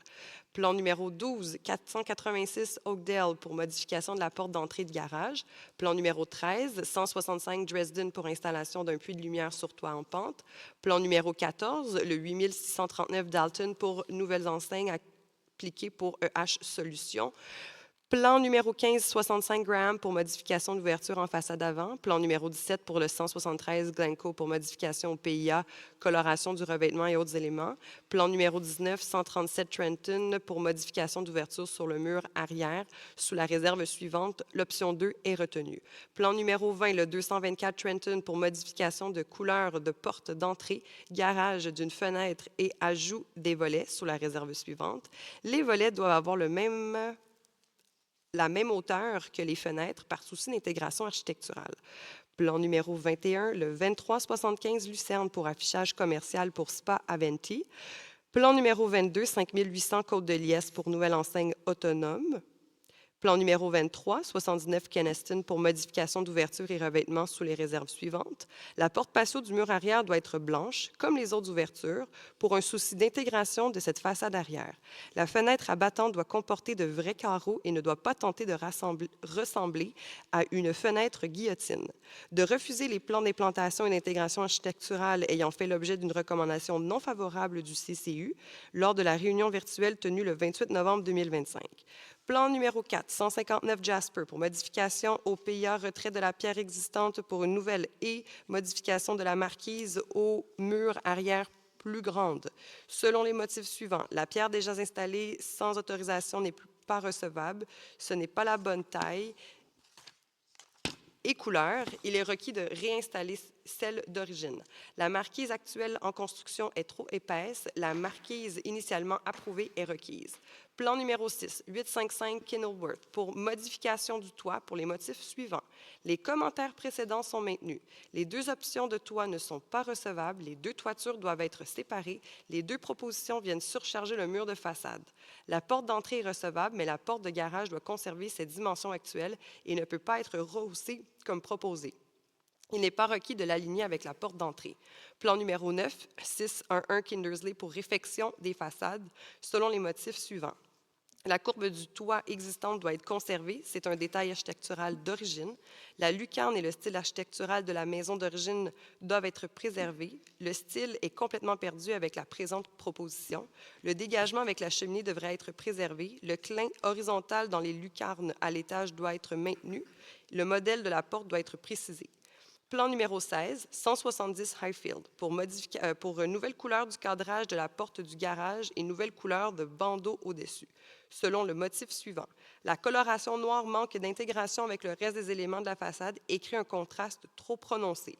Plan numéro 12, 486 Oakdale pour modification de la porte d'entrée de garage. Plan numéro 13, 165 Dresden pour installation d'un puits de lumière sur toit en pente. Plan numéro 14, le 8639 Dalton pour nouvelles enseignes appliquées pour EH Solutions. Plan numéro 15, 65 Graham pour modification d'ouverture en façade avant. Plan numéro 17 pour le 173 Glencoe pour modification au PIA, coloration du revêtement et autres éléments. Plan numéro 19, 137 Trenton pour modification d'ouverture sur le mur arrière sous la réserve suivante. L'option 2 est retenue. Plan numéro 20, le 224 Trenton pour modification de couleur de porte d'entrée, garage d'une fenêtre et ajout des volets sous la réserve suivante. Les volets doivent avoir la même hauteur que les fenêtres par souci d'intégration architecturale. Plan numéro 21, le 2375 Lucerne pour affichage commercial pour Spa Aventi. Plan numéro 22, 5800 Côte-de-Liesse pour nouvelle enseigne autonome. Plan numéro 23, 79 Kenaston pour modification d'ouverture et revêtement sous les réserves suivantes. La porte patio du mur arrière doit être blanche, comme les autres ouvertures, pour un souci d'intégration de cette façade arrière. La fenêtre à battante doit comporter de vrais carreaux et ne doit pas tenter de ressembler à une fenêtre guillotine. De refuser les plans d'implantation et d'intégration architecturale ayant fait l'objet d'une recommandation non favorable du CCU lors de la réunion virtuelle tenue le 28 novembre 2025. Plan numéro 4, 159 Jasper pour modification au PIA, retrait de la pierre existante pour une nouvelle et modification de la marquise au mur arrière plus grande. Selon les motifs suivants, la pierre déjà installée sans autorisation n'est pas recevable, ce n'est pas la bonne taille et couleur, il est requis de réinstaller celle d'origine. La marquise actuelle en construction est trop épaisse, la marquise initialement approuvée est requise. Plan numéro 6, 855 Kenilworth pour modification du toit pour les motifs suivants. Les commentaires précédents sont maintenus. Les 2 options de toit ne sont pas recevables, les 2 toitures doivent être séparées, les 2 propositions viennent surcharger le mur de façade. La porte d'entrée est recevable, mais la porte de garage doit conserver ses dimensions actuelles et ne peut pas être rehaussée comme proposé. Il n'est pas requis de l'aligner avec la porte d'entrée. Plan numéro 9, 611 Kindersley pour réfection des façades selon les motifs suivants. La courbe du toit existante doit être conservée, c'est un détail architectural d'origine. La lucarne et le style architectural de la maison d'origine doivent être préservés. Le style est complètement perdu avec la présente proposition. Le dégagement avec la cheminée devrait être préservé. Le clin horizontal dans les lucarnes à l'étage doit être maintenu. Le modèle de la porte doit être précisé. Plan numéro 16, 170 Highfield, pour nouvelle couleur du cadrage de la porte du garage et nouvelle couleur de bandeau au-dessus, selon le motif suivant. La coloration noire manque d'intégration avec le reste des éléments de la façade et crée un contraste trop prononcé.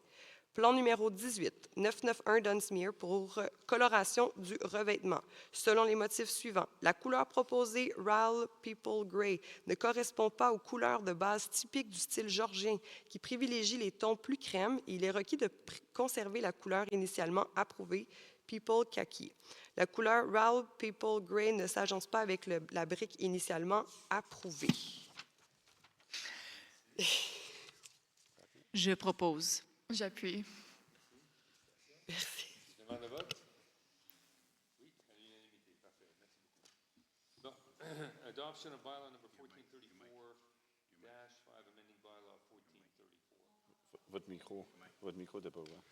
Plan numéro 18, 991 Dunsmuir pour coloration du revêtement, selon les motifs suivants. La couleur proposée, Rowell People Grey, ne correspond pas aux couleurs de base typiques du style georgien, qui privilégie les tons plus crème. Il est requis de conserver la couleur initialement approuvée, People Khaki. La couleur Rowell People Grey ne s'agence pas avec la brique initialement approuvée. Je propose. J'appuie. Merci. Je demande le vote. Oui, à l'unanimité. Parfait. Merci beaucoup. Bon, adoption of bylaw number 1434-5, amending bylaw 1434. Votre micro n'est pas ouvert.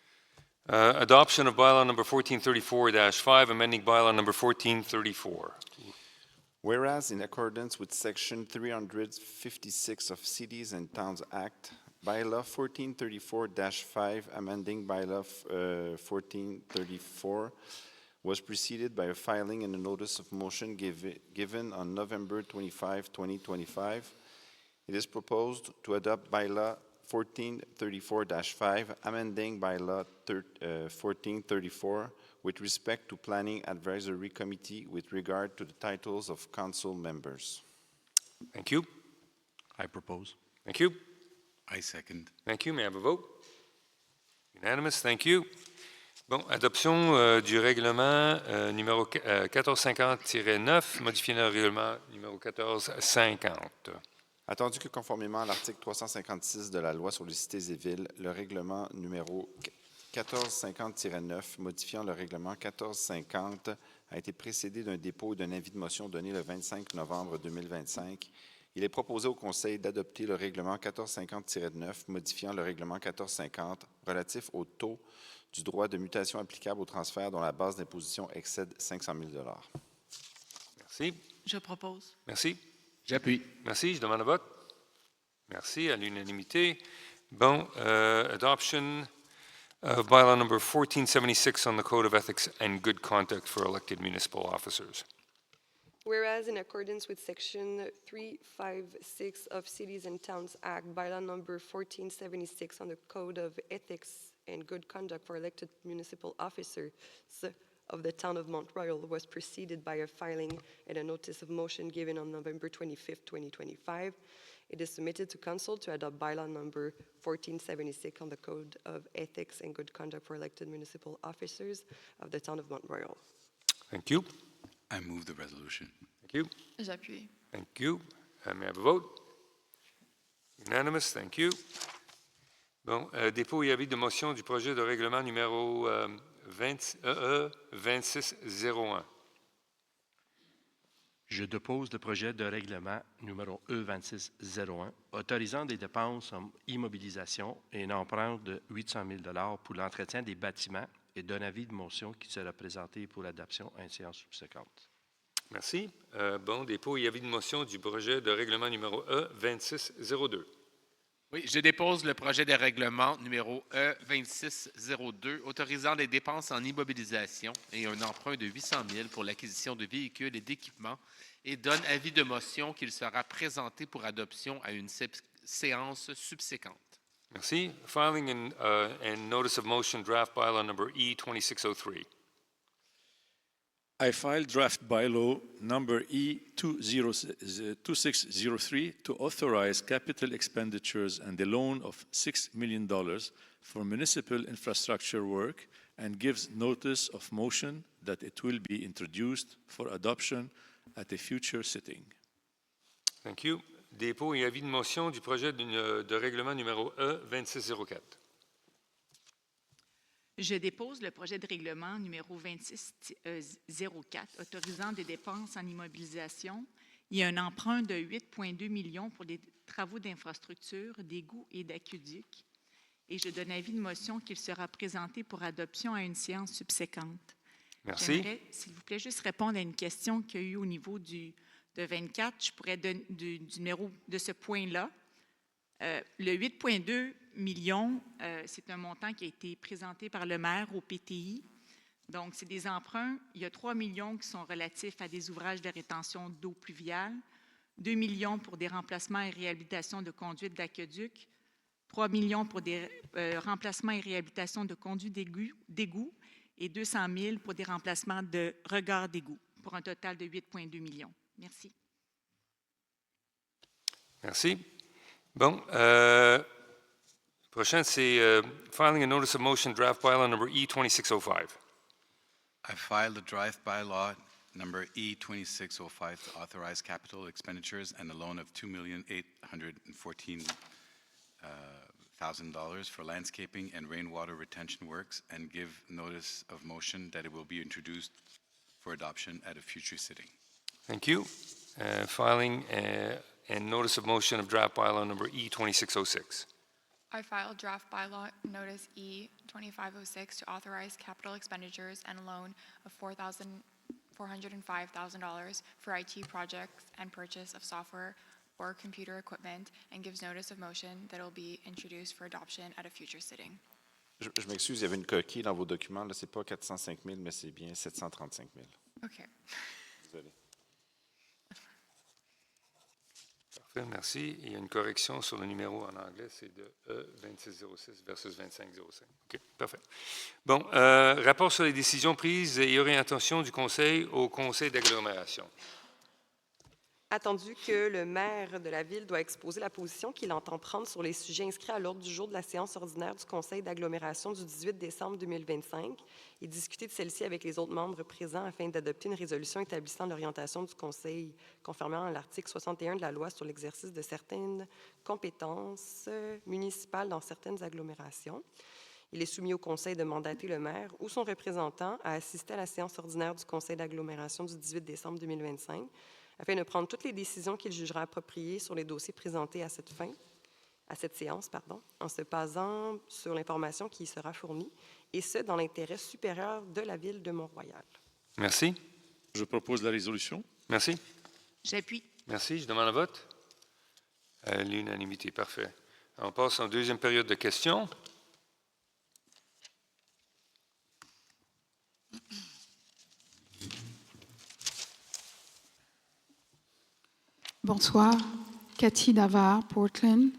Adoption of bylaw number 1434-5, amending bylaw number 1434. Whereas in accordance with Section 356 of Cities and Towns Act, Bylaw 1434-5, amending Bylaw 1434, was preceded by a filing and a notice of motion given on November 25, 2025. It is proposed to adopt Bylaw 1434-5, amending Bylaw 1434 with respect to Planning Advisory Committee with regard to the titles of council members. Thank you. I propose. Thank you. I second. Thank you. May I have a vote? Unanimous. Thank you. Bon, adoption du règlement numéro 1450-9, modifiant le règlement numéro 1450. Attendu que conformément à l'article 356 de la Loi sur les cités et villes, le règlement numéro 1450-9, modifiant le règlement 1450, a été précédé d'un dépôt et d'un avis de motion donné le 25 novembre 2025. Il est proposé au Conseil d'adopter le règlement 1450-9, modifiant le règlement 1450 relatif au taux du droit de mutation applicable au transfert dont la base d'imposition excède 500 000 $. Merci. Je propose. Merci. J'appuie. Merci. Je demande le vote. Merci. À l'unanimité. Bon, adoption of bylaw number 1476 on the Code of Ethics and Good Conduct for elected municipal officers. Whereas in accordance with Section 356 of Cities and Towns Act, Bylaw number 1476 on the Code of Ethics and Good Conduct for elected municipal officers of the Town of Mount Royal was preceded by a filing and a notice of motion given on November 25, 2025. It is submitted to Council to adopt Bylaw number 1476 on the Code of Ethics and Good Conduct for elected municipal officers of the Town of Mount Royal. Thank you. I move the resolution. Thank you. J'appuie. Thank you. May I have a vote? Unanimous. Thank you. Bon, dépôt et avis de motion du projet de règlement numéro 2601. Je dépose le projet de règlement numéro E2601 autorisant des dépenses en immobilisation et une empreinte de 800 000 $ pour l'entretien des bâtiments et d'un avis de motion qui sera présenté pour l'adoption à une séance subséquente. Merci. Bon, dépôt et avis de motion du projet de règlement numéro E2602. Oui, je dépose le projet de règlement numéro E2602 autorisant les dépenses en immobilisation et un emprunt de 800 000 pour l'acquisition de véhicules et d'équipements et donne avis de motion qu'il sera présenté pour adoption à une séance subséquente. Merci. Filing and notice of motion draft bylaw number E2603. I filed draft bylaw number E2603 to authorize capital expenditures and a loan of $6 million for municipal infrastructure work and gives notice of motion that it will be introduced for adoption at a future sitting. Thank you. Dépôt et avis de motion du projet de règlement numéro E2604. Je dépose le projet de règlement numéro 2604 autorisant des dépenses en immobilisation. Il y a un emprunt de 8,2 millions pour des travaux d'infrastructure, d'égouts et d'aqueducs. Et je donne avis de motion qu'il sera présenté pour adoption à une séance subséquente. Merci. J'aimerais, s'il vous plaît, juste répondre à une question qu'il y a eu au niveau de 24. Je pourrais donner du numéro de ce point-là. Le 8,2 millions, c'est un montant qui a été présenté par le maire au PTI. Donc, c'est des emprunts. Il y a 3 millions qui sont relatifs à des ouvrages de rétention d'eau pluviale, 2 millions pour des remplacements et réhabilitations de conduites d'aqueduc, 3 millions pour des remplacements et réhabilitations de conduites d'égouts et 200 000 pour des remplacements de regards d'égouts, pour un total de 8,2 millions. Merci. Merci. Bon, prochain, c'est filing a notice of motion draft bylaw number E2605. I filed the draft bylaw number E2605 to authorize capital expenditures and a loan of $2,814,000 $1,000 for landscaping and rainwater retention works and give notice of motion that it will be introduced for adoption at a future sitting. Thank you. Filing and notice of motion of draft bylaw number E2606. I filed draft bylaw notice E2506 to authorize capital expenditures and a loan of $405,000 for IT projects and purchase of software or computer equipment, and gives notice of motion that it will be introduced for adoption at a future sitting. Je m'excuse, il y avait une coquille dans vos documents. Ce n'est pas 405 000, mais c'est bien 735 000. OK. Désolé. Parfait, merci. Il y a une correction sur le numéro en anglais, c'est de E2606 versus 2505. OK, parfait. Bon, rapport sur les décisions prises et orientations du Conseil au Conseil d'agglomération. Attendu que le maire de la Ville doit exposer la position qu'il entend prendre sur les sujets inscrits à l'ordre du jour de la séance ordinaire du Conseil d'agglomération du 18 décembre 2025 et discuter de celle-ci avec les autres membres présents afin d'adopter une résolution établissant l'orientation du Conseil conformément à l'article 61 de la Loi sur l'exercice de certaines compétences municipales dans certaines agglomérations. Il est soumis au Conseil de mandater le maire ou son représentant à assister à la séance ordinaire du Conseil d'agglomération du 18 décembre 2025 afin de prendre toutes les décisions qu'il jugera appropriées sur les dossiers présentés à cette séance, en se basant sur l'information qui y sera fournie, et ce, dans l'intérêt supérieur de la Ville de Mont-Royal. Merci. Je propose la résolution. Merci. J'appuie. Merci. Je demande un vote. À l'unanimité. Parfait. On passe en deuxième période de questions. Bonsoir, Cathy Davard, Portland.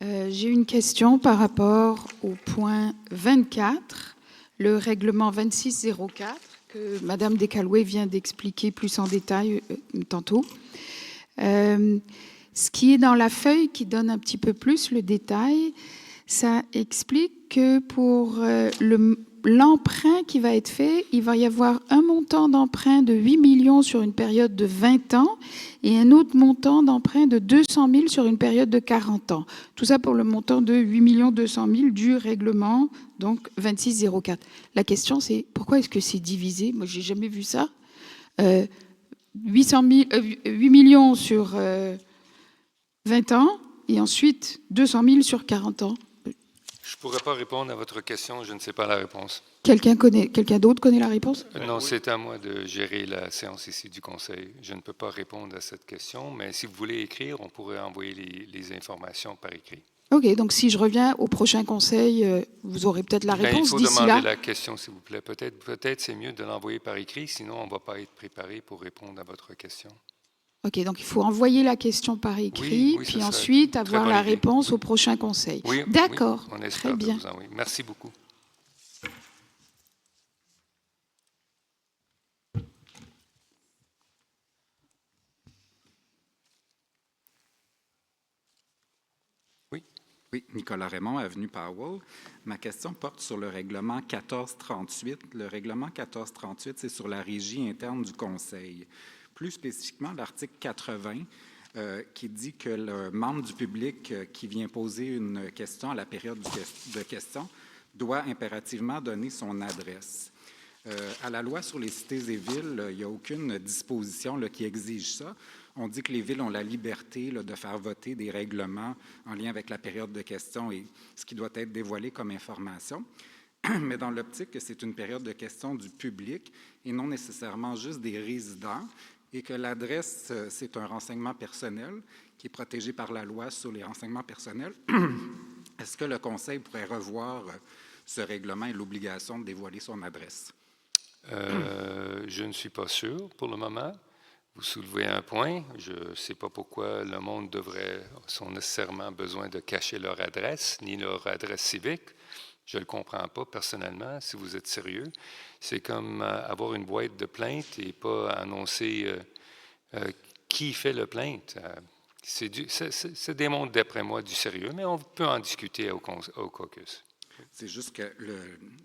J'ai une question par rapport au point 24, le règlement 2604, que Mme Descalouet vient d'expliquer plus en détail tantôt. Ce qui est dans la feuille qui donne un petit peu plus le détail, ça explique que pour l'emprunt qui va être fait, il va y avoir un montant d'emprunt de 8 millions sur une période de 20 ans et un autre montant d'emprunt de 200 000 sur une période de 40 ans. Tout ça pour le montant de 8 200 000 du règlement, donc 2604. La question, c'est pourquoi est-ce que c'est divisé? Moi, je n'ai jamais vu ça. 8 millions sur 20 ans et ensuite 200 000 sur 40 ans. Je ne pourrais pas répondre à votre question, je ne sais pas la réponse. Quelqu'un d'autre connaît la réponse? Non, c'est à moi de gérer la séance ici du Conseil. Je ne peux pas répondre à cette question, mais si vous voulez écrire, on pourrait envoyer les informations par écrit. OK, donc si je reviens au prochain Conseil, vous aurez peut-être la réponse d'ici là. Il faut demander la question, s'il vous plaît. Peut-être c'est mieux de l'envoyer par écrit, sinon on ne va pas être préparé pour répondre à votre question. OK, donc il faut envoyer la question par écrit, oui, puis ensuite avoir la réponse au prochain Conseil. Oui, d'accord, oui, on espère très bien. vous envoyer. Merci beaucoup. Oui, Nicolas Raymond, avenue Powell. Ma question porte sur le règlement 1438. Le règlement 1438, c'est sur la régie interne du Conseil. Plus spécifiquement, l'article 80, qui dit que le membre du public qui vient poser une question à la période de questions doit impérativement donner son adresse. À la loi sur les cités et villes, il n'y a aucune disposition qui exige ça. On dit que les villes ont la liberté de faire voter des règlements en lien avec la période de questions et ce qui doit être dévoilé comme information. Mais dans l'optique que c'est une période de questions du public et non nécessairement juste des résidents, et que l'adresse, c'est un renseignement personnel qui est protégé par la loi sur les renseignements personnels, est-ce que le Conseil pourrait revoir ce règlement et l'obligation de dévoiler son adresse? Je ne suis pas sûr pour le moment. Vous soulevez un point. Je ne sais pas pourquoi le monde sont nécessairement besoin de cacher leur adresse, ni leur adresse civique. Je ne le comprends pas personnellement, si vous êtes sérieux. C'est comme avoir une boîte de plainte et pas annoncer qui fait la plainte. Ça démontre, d'après moi, du sérieux, mais on peut en discuter au caucus. C'est juste que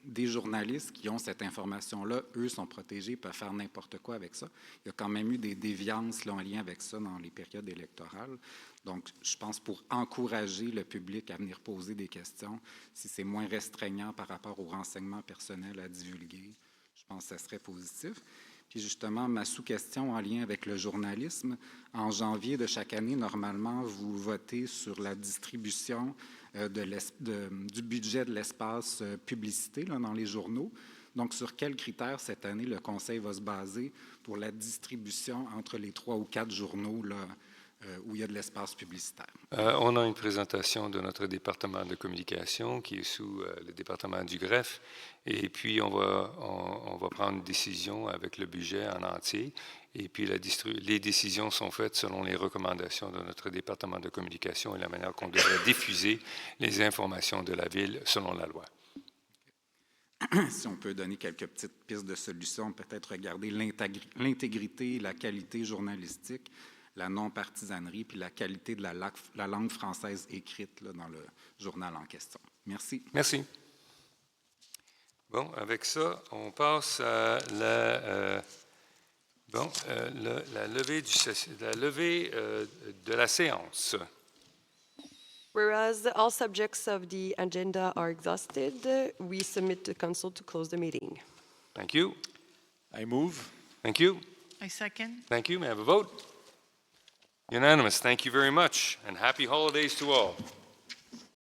des journalistes qui ont cette information-là, eux, sont protégés, peuvent faire n'importe quoi avec ça. Il y a quand même eu des déviances là, en lien avec ça dans les périodes électorales. Donc, je pense pour encourager le public à venir poser des questions, si c'est moins restreignant par rapport aux renseignements personnels à divulguer, je pense que ça serait positif. Puis justement, ma sous-question en lien avec le journalisme, en janvier de chaque année, normalement, vous votez sur la distribution du budget de l'espace publicité là, dans les journaux. Donc, sur quels critères cette année le Conseil va se baser pour la distribution entre les 3 ou 4 journaux là, où il y a de l'espace publicitaire? On a une présentation de notre département de communication qui est sous le département du greffe. Et puis, on va prendre une décision avec le budget en entier. Et puis, les décisions sont faites selon les recommandations de notre département de communication et la manière qu'on devrait diffuser les informations de la Ville selon la loi. Si on peut donner quelques petites pistes de solutions, peut-être regarder l'intégrité et la qualité journalistique, la non-partisanerie, puis la qualité de la langue française écrite là, dans le journal en question. Merci. Merci. Bon, avec ça, on passe à la levée de la séance. Whereas all subjects of the agenda are exhausted, we submit to council to close the meeting. Thank you. I move. Thank you. I second. Thank you. May I have a vote? Unanimous. Thank you very much, and happy holidays to all.